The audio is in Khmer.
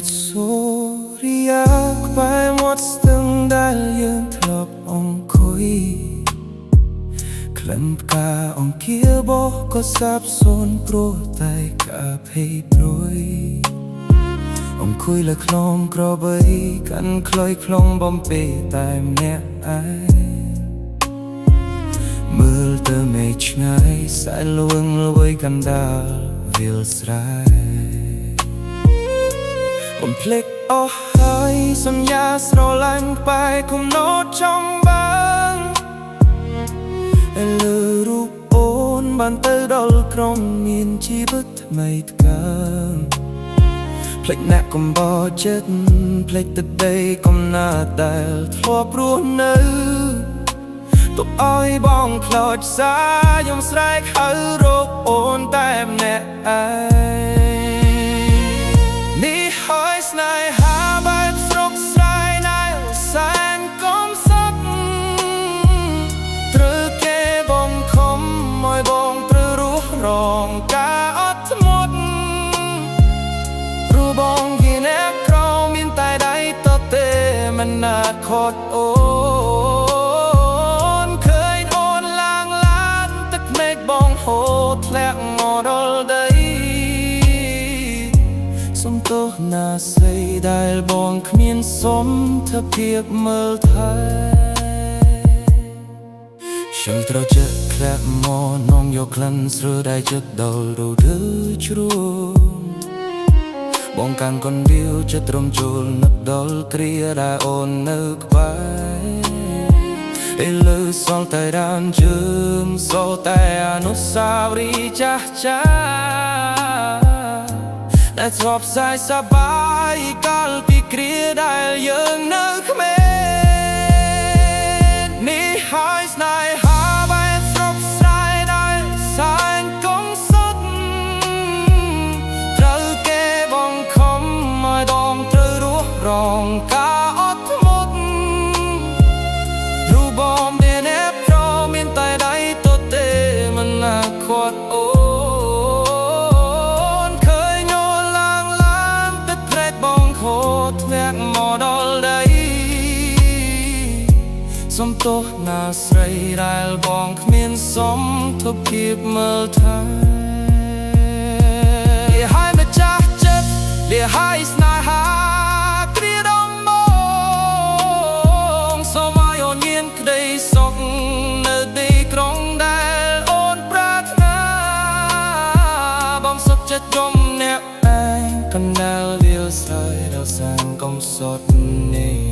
សូរិយាក្បែរមាត់ស្ទឹងដែលយើងធ្លាប់អង្គុយក្លិនផ្កាអង្គាបោះក៏សាបសូន្យព្រោះតែការភ័យព្រួយអង្គុយលើខ្នងក្របីកាន់ខ្លុយខ្លងបំពេតែម្នាក់ឯងមើលទៅមេឃឆ្ងាយសែនលួងល្វើយកណ្ដាលវាលស្រែបំភ្លេចអស់ហើយសញ្ញាស្រឡាញ់បែកគំនោតចំបានឥឡូវរូបអូនបានទៅដល់ក្រុងមានជីវិតថ្មីថ្កើងភ្លេចអ្នកកំបោចិត្តភ្លេចទឹកដីកំណើតដែលធ្លាប់រស់នៅទុកឲ្យបងខ្លោចសារខ្ញុំស្រែកហៅរកអូនតែម្នាក់ឯងនេះហើយស្នេហាបែបស្រុកស្រែណែសែនកំសត់ត្រូវគេបងខំឲ្យបងត្រូវរស់រងការអត់ធ្មត់រូបបងជាអ្នកក្រមានតែដៃទទេមិនណាខត់អូហូរធ្លាក់មកដល់ដីសុំទោសណាស្រីដែលបងគ្មានសមត្ថភាពមើលថែខ្ញុំត្រូវចិត្តធ្លាក់មកនងយកក្លិនស្រួលដែលចិត្តដល់រដូវជ្រួងបងកាន់កណ្ដៀវចិត្តត្រំចូលនឹកដល់គ្រាដែលអូននៅក្បែរឥឡូវសល់តែរានជើងសល់តែអនុស្សាវរីយ៍ចាស់ចាដែលធ្លាប់សែសប្បាយកាលពីគ្រាដែលយើងនៅក្មេងនេះហើយស្នេហាបែបស្រុកស្រែដែលសែនកំសត់ត្រូវគេបងខំឲ្យដងត្រូវរស់រងការអត់ធ្មត់រូបបងមានអ្នកប្រមានតែដៃទទេមិនណាខត់អូនឃើញញ័រឡើងទឹកព្រែកបងខូចធ្លាក់មកដល់ដីសុំទោសណាស្រីដែលបងគ្មានសមត្ថភាពមើលថែលាហើយម្ចាស់ចិត្តលាហើយស្នេហាគ្រាដំបូងសូមឲ្យអូនមានក្តីសុខនៅទីក្រុងដែលអូនប្រាថ្នាបងសុខចិត្តក្រុមអ្នកឯងកណ្ដាលវាលស្រែដល់សាងកំសត់នេះ